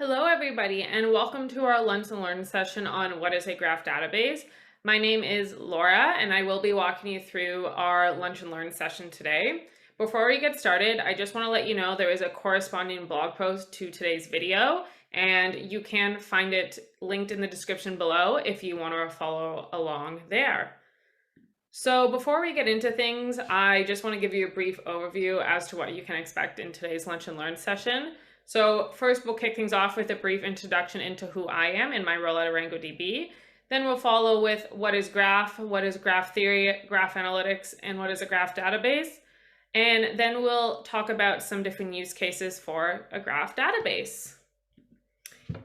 Hello, everybody, and welcome to our Lunch and Learn session on what is a graph database. My name is Laura, and I will be walking you through our Lunch and Learn session today. Before we get started, I just want to let you know there is a corresponding blog post to today's video, and you can find it linked in the description below if you want to follow along there. So before we get into things, I just want to give you a brief overview as to what you can expect in today's Lunch and Learn session. So first, we'll kick things off with a brief introduction into who I am and my role at ArangoDB. Then we'll follow with what is graph theory, graph analytics, and what is a graph database. And then we'll talk about some different use cases for a graph database.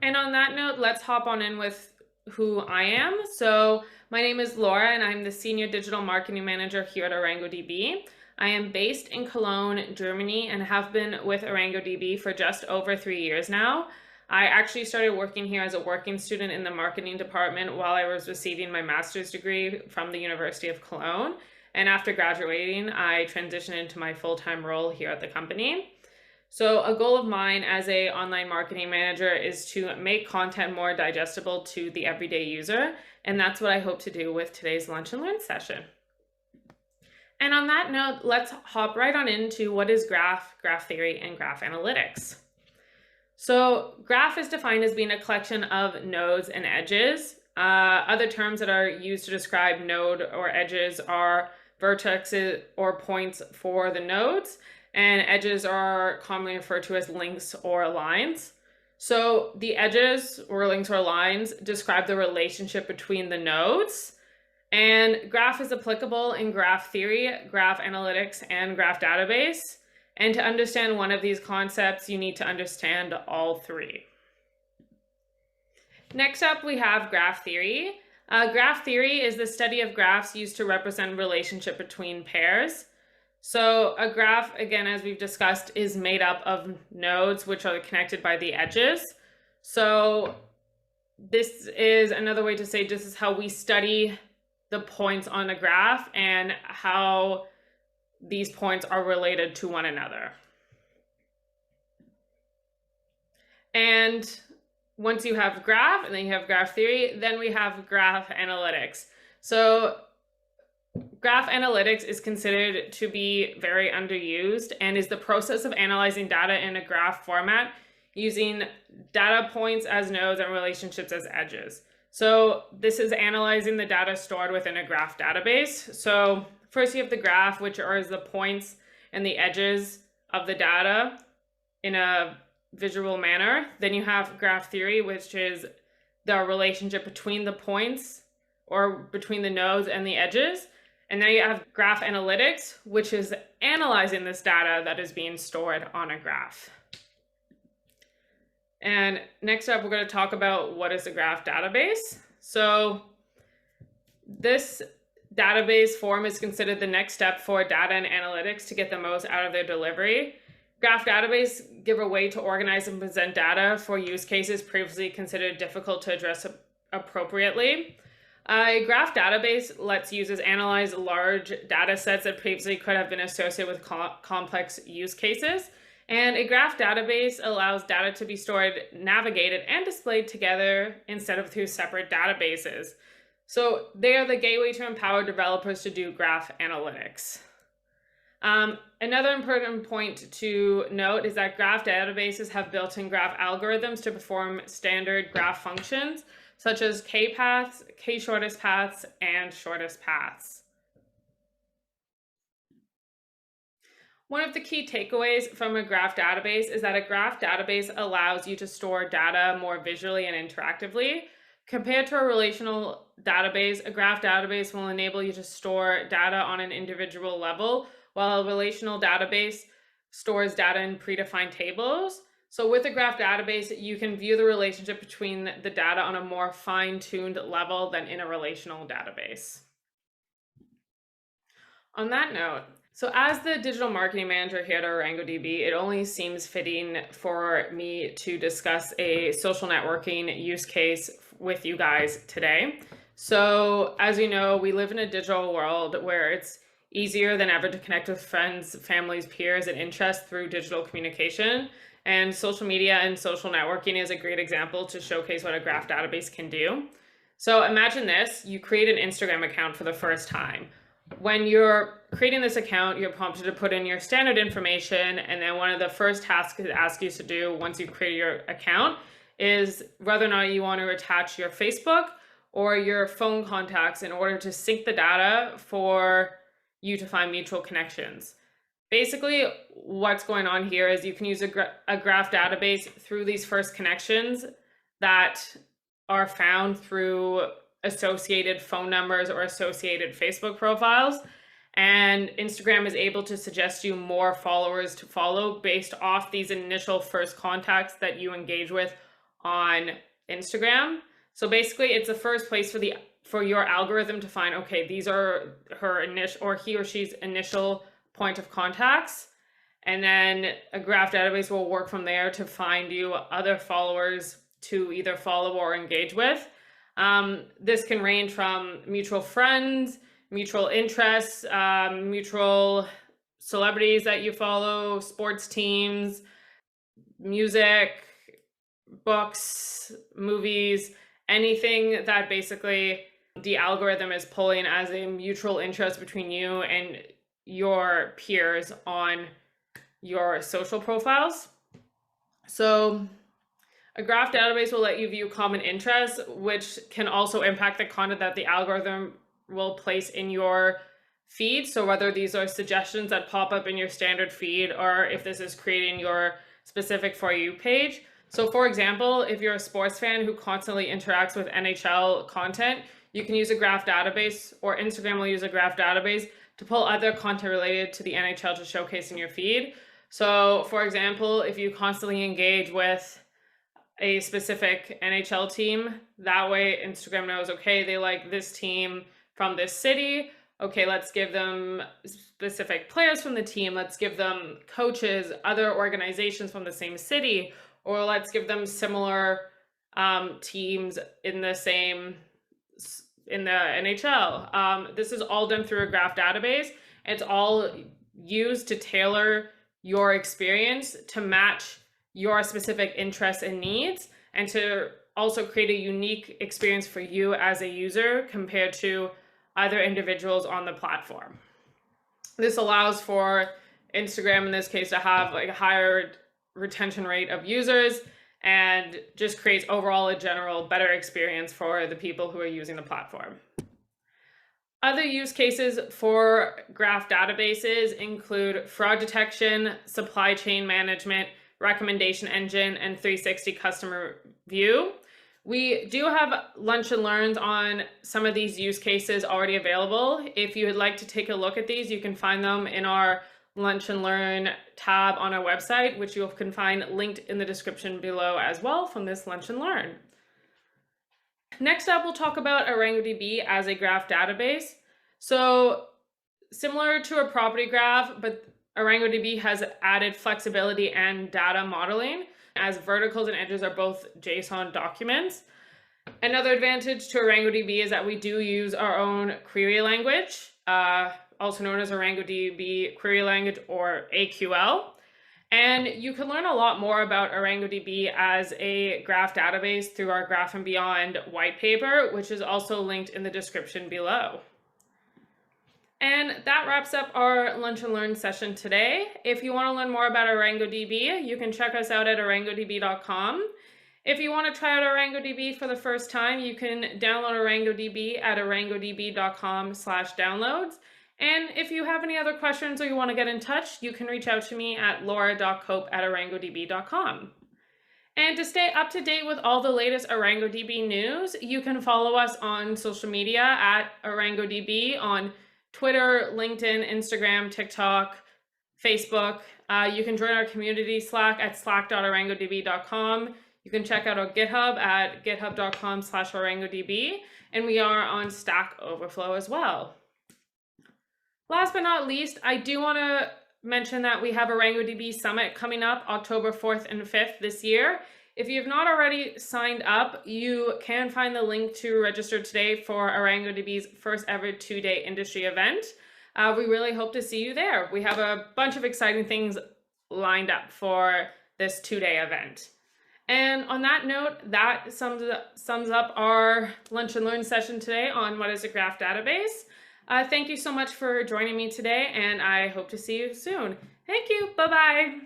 And on that note, let's hop on in with who I am. So my name is Laura, and I'm the Senior Digital Marketing Manager here at ArangoDB. I am based in Cologne, Germany, and have been with ArangoDB for just over 3 years now. I actually started working here as a working student in the marketing department while I was receiving my master's degree from the University of Cologne. And after graduating, I transitioned into my full-time role here at the company. So a goal of mine as an online marketing manager is to make content more digestible to the everyday user. And that's what I hope to do with today's Lunch and Learn session. And on that note, let's hop right on into what is graph theory, and graph analytics. So graph is defined as being a collection of nodes and edges. Other terms that are used to describe node or edges are vertices or points for the nodes, and edges are commonly referred to as links or lines. So the edges or links or lines describe the relationship between the nodes. And graph is applicable in graph theory, graph analytics, and graph database. And to understand one of these concepts, you need to understand all three. Next up, we have graph theory. Graph theory is the study of graphs used to represent relationship between pairs. So a graph, again, as we've discussed, is made up of nodes which are connected by the edges. So this is another way to say this is how we study the points on a graph and how these points are related to one another. And once you have graph, and then you have graph theory, then we have graph analytics. So graph analytics is considered to be very underused and is the process of analyzing data in a graph format using data points as nodes and relationships as edges. So this is analyzing the data stored within a graph database. So first you have the graph, which are the points and the edges of the data in a visual manner. Then you have graph theory, which is the relationship between the points or between the nodes and the edges. And then you have graph analytics, which is analyzing this data that is being stored on a graph. And next up, we're going to talk about what is a graph database. So this database form is considered the next step for data and analytics to get the most out of their delivery. Graph database give a way to organize and present data for use cases previously considered difficult to address appropriately. A graph database lets users analyze large data sets that previously could have been associated with complex use cases. And a graph database allows data to be stored, navigated, and displayed together instead of through separate databases. So they are the gateway to empower developers to do graph analytics. Another important point to note is that graph databases have built-in graph algorithms to perform standard graph functions, such as k-paths, k-shortest paths, and shortest paths. One of the key takeaways from a graph database is that a graph database allows you to store data more visually and interactively. Compared to a relational database, a graph database will enable you to store data on an individual level, while a relational database stores data in predefined tables. So with a graph database, you can view the relationship between the data on a more fine-tuned level than in a relational database. On that note, so as the digital marketing manager here at ArangoDB, it only seems fitting for me to discuss a social networking use case with you guys today. So as you know, we live in a digital world where it's easier than ever to connect with friends, families, peers, and interests through digital communication. and social media and social networking is a great example to showcase what a graph database can do. So imagine this, you create an Instagram account for the first time. When you're creating this account, you're prompted to put in your standard information, and then one of the first tasks it asks you to do once you've created your account is whether or not you want to attach your Facebook or your phone contacts in order to sync the data for you to find mutual connections. Basically, what's going on here is you can use a graph database through these first connections that are found through associated phone numbers or associated Facebook profiles. And Instagram is able to suggest you more followers to follow based off these initial first contacts that you engage with on Instagram. So basically, it's the first place for your algorithm to find, okay, these are her initial or he or she's initial point of contacts. And then a graph database will work from there to find you other followers to either follow or engage with. This can range from mutual friends, mutual interests, mutual celebrities that you follow, sports teams, music, books, movies, anything that basically the algorithm is pulling as a mutual interest between you and your peers on your social profiles. So a graph database will let you view common interests, which can also impact the content that the algorithm will place in your feed. So whether these are suggestions that pop up in your standard feed or if this is creating your specific For You page. So for example, if you're a sports fan who constantly interacts with NHL content, you can use a graph database, or Instagram will use a graph database to pull other content related to the NHL to showcase in your feed. So for example, if you constantly engage with a specific NHL team, that way Instagram knows, okay, they like this team from this city. Okay, let's give them specific players from the team. Let's give them coaches, other organizations from the same city, or let's give them similar teams in the NHL. This is all done through a graph database. It's all used to tailor your experience to match your specific interests and needs, and to also create a unique experience for you as a user compared to other individuals on the platform. This allows for Instagram in this case to have like a higher retention rate of users and just creates overall a general better experience for the people who are using the platform. Other use cases for graph databases include fraud detection, supply chain management, recommendation engine, and 360 customer view. We do have lunch and learns on some of these use cases already available. If you would like to take a look at these, you can find them in our lunch and learn tab on our website, which you can find linked in the description below as well from this lunch and learn. Next up, we'll talk about ArangoDB as a graph database. So similar to a property graph, but ArangoDB has added flexibility and data modeling, as verticals and edges are both JSON documents. Another advantage to ArangoDB is that we do use our own query language, also known as ArangoDB Query Language, or AQL. And you can learn a lot more about ArangoDB as a graph database through our Graph and Beyond white paper, which is also linked in the description below. And that wraps up our Lunch and Learn session today. If you want to learn more about ArangoDB, you can check us out at ArangoDB.com. If you want to try out ArangoDB for the first time, you can download ArangoDB at arangodb.com/downloads. And if you have any other questions or you want to get in touch, you can reach out to me at laura.cope@arangodb.com. And to stay up to date with all the latest ArangoDB news, you can follow us on social media at ArangoDB on Twitter, LinkedIn, Instagram, TikTok, Facebook. You can join our community Slack at slack.arangodb.com. You can check out our GitHub at github.com/ArangoDB. And we are on Stack Overflow as well. Last but not least, I do want to mention that we have a ArangoDB Summit coming up October 4th and 5th this year. If you have not already signed up, you can find the link to register today for ArangoDB's first ever 2-day industry event. We really hope to see you there. We have a bunch of exciting things lined up for this 2-day event. And on that note, that sums up our Lunch and Learn session today on what is a graph database. Thank you so much for joining me today, and I hope to see you soon. Thank you. Bye-bye.